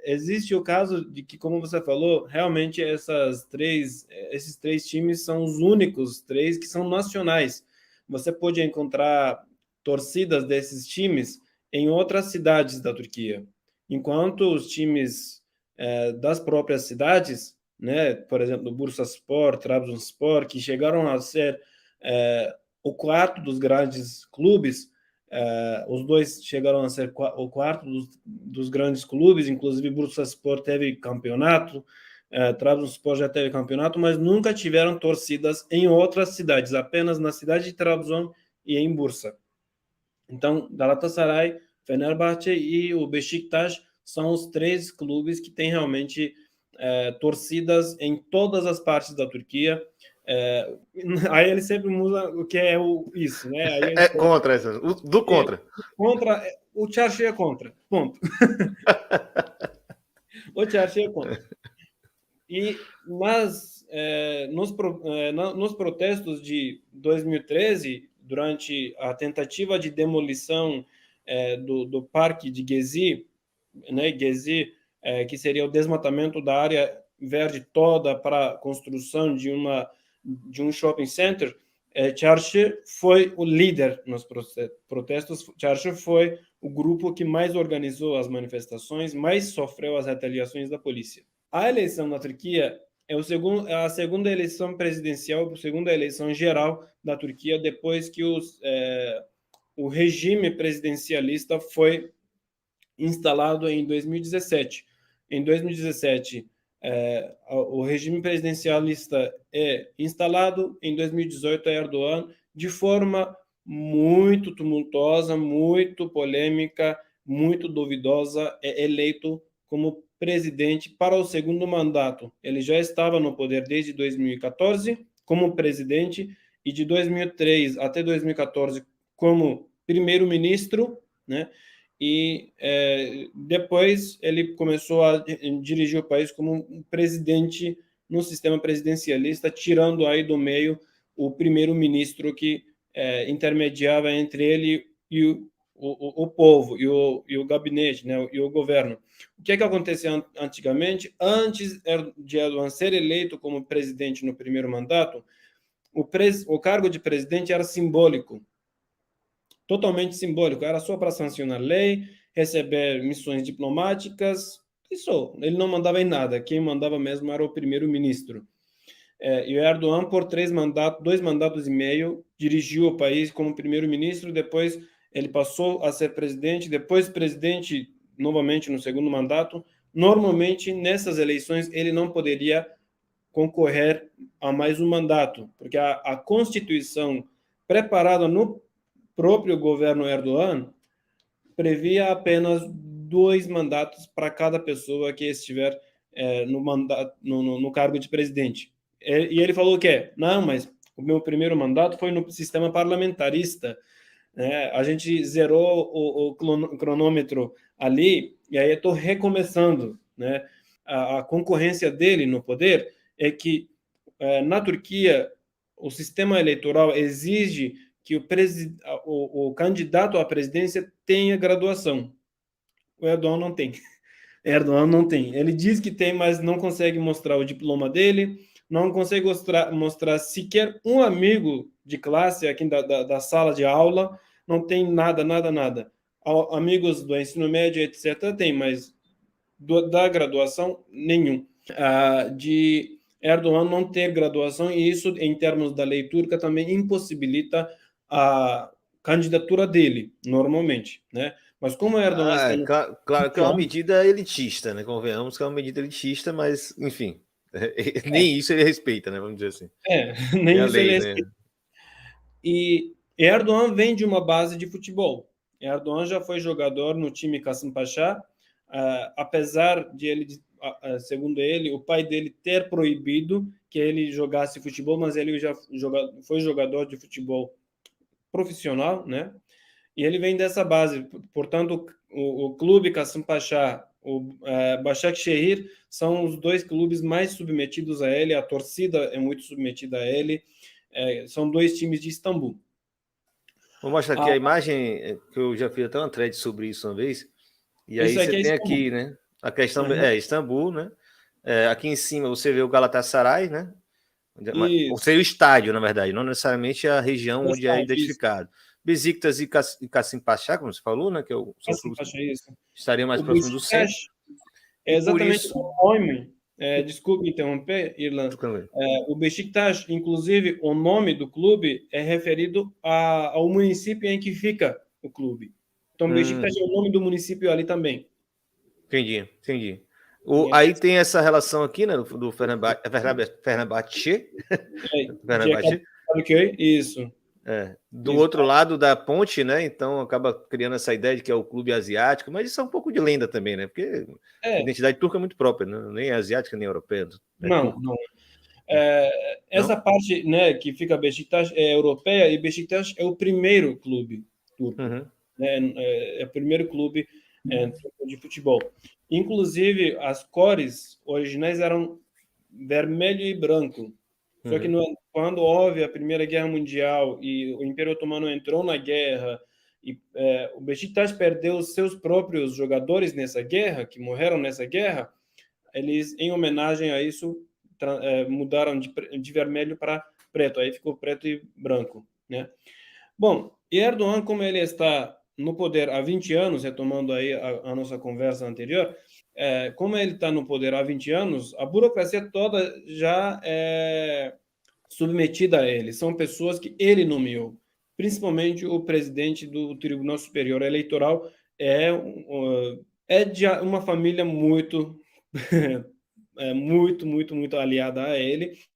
existe o caso de que, como você falou, realmente esses três times são os únicos três que são nacionais. Você pode encontrar torcidas desses times em outras cidades da Turquia, enquanto os times das próprias cidades, né, por exemplo, Bursaspor, Trabzonspor, que chegaram a ser o quarto dos grandes clubes, os dois chegaram a ser o quarto dos grandes clubes, inclusive Bursaspor teve campeonato, Trabzonspor já teve campeonato, mas nunca tiveram torcidas em outras cidades, apenas na cidade de Trabzon e em Bursa. Então, Galatasaray, Fenerbahçe e o Beşiktaş são os três clubes que têm realmente torcidas em todas as partes da Turquia. Aí ele sempre muda o que é isso, né? Aí contra essa, do contra. Contra, o Çarşı é contra, ponto. O Çarşı é contra. Nos protestos de 2013, durante a tentativa de demolição do parque de Gezi, né, Gezi, que seria o desmatamento da área verde toda para a construção de um shopping center, Çarşı foi o líder nos protestos. Çarşı foi o grupo que mais organizou as manifestações, mais sofreu as retaliações da polícia. A eleição na Turquia é a segunda eleição presidencial, a segunda eleição geral da Turquia depois que o regime presidencialista foi instalado em 2017. Em 2017, o regime presidencialista é instalado. Em 2018, Erdogan, de forma muito tumultuosa, muito polêmica, muito duvidosa, é eleito como presidente para o segundo mandato. Ele já estava no poder desde 2014 como presidente e de 2003 até 2014 como primeiro-ministro, né? E depois ele começou a dirigir o país como um presidente no sistema presidencialista, tirando aí do meio o primeiro-ministro que intermediava entre ele e o povo, e o gabinete, né, e o governo. O que acontecia antigamente? Antes de Erdogan ser eleito como presidente no primeiro mandato, o cargo de presidente era simbólico, totalmente simbólico, era só para sancionar lei, receber missões diplomáticas, isso, ele não mandava em nada, quem mandava mesmo era o primeiro-ministro. E o Erdogan, por 2 mandatos e meio, dirigiu o país como primeiro-ministro, depois ele passou a ser presidente, depois presidente novamente no segundo mandato. Normalmente, nessas eleições, ele não poderia concorrer a mais um mandato, porque a Constituição preparada no próprio governo Erdogan previa apenas 2 mandatos para cada pessoa que estiver no cargo de presidente. E ele falou que não, mas o meu primeiro mandato foi no sistema parlamentarista, né? A gente zerou o cronômetro ali e aí eu estou recomeçando, né? A concorrência dele no poder é que na Turquia o sistema eleitoral exige que o candidato à presidência tenha graduação. O Erdogan não tem. Erdogan não tem. Ele diz que tem, mas não consegue mostrar o diploma dele, não consegue mostrar sequer um amigo de classe aqui da sala de aula, não tem nada, nada, nada. Amigos do ensino médio, etc., tem, mas da graduação, nenhum. De Erdogan não ter graduação, e isso, em termos da lei turca, também impossibilita a candidatura dele, normalmente, né? Mas como Erdogan está no... Claro que é uma medida elitista, né? Convenhamos que é uma medida elitista, mas, enfim, nem isso ele respeita, né? Vamos dizer assim. Nem isso lei, ele né? respeita. E Erdogan vem de uma base de futebol. Erdogan já foi jogador no time Kasımpaşa, apesar de ele, segundo ele, o pai dele ter proibido que ele jogasse futebol, mas ele já foi jogador de futebol profissional, né? E ele vem dessa base. Portanto, o clube Kasımpaşa, o Başakşehir são os 2 clubes mais submetidos a ele, a torcida é muito submetida a ele, são 2 times de Istambul. Vou mostrar aqui a imagem, que eu já fiz até uma thread sobre isso uma vez, e aí Isso aqui você tem aqui, né? A questão é Istambul, né? Aqui em cima você vê o Galatasaray, né? Ou Isso. seja, o estádio, na verdade, não necessariamente a região O onde é estádio, isso. identificado. Besiktas e Kassim Pasha, como você falou, né? São Assim, clubes que acho isso. estariam mais O próximos do Beşiktaş centro, é e por exatamente isso. o nome. Desculpe interromper, Irlan. O Beşiktaş, inclusive, o nome do clube é referido ao município em que fica o clube. Então, Beşiktaş é o nome do município ali também. Entendi. Aí tem essa relação aqui, né, do Fenerbahçe. Isso. Do Isso. outro lado da ponte, né? Então acaba criando essa ideia de que é o clube asiático, mas isso é um pouco de lenda também, né? Porque a identidade turca é muito própria, né? Nem é asiática nem europeia, é Não, turco. não. Não? Essa parte, né, que fica Beşiktaş é europeia e Beşiktaş é o primeiro clube turco, né? É o primeiro clube de futebol. Inclusive, as cores originais eram vermelho e branco. Só que quando houve a Primeira Guerra Mundial e o Império Otomano entrou na guerra e o Beşiktaş perdeu seus próprios jogadores nessa guerra, que morreram nessa guerra, eles, em homenagem a isso, mudaram de vermelho para preto. Aí ficou preto e branco, né? Bom, e Erdogan, como ele está no poder há 20 anos, retomando aí a nossa conversa anterior, como ele está no poder há 20 anos, a burocracia toda já é submetida a ele. São pessoas que ele nomeou. Principalmente o presidente do Tribunal Superior Eleitoral é de uma família muito, muito aliada a ele.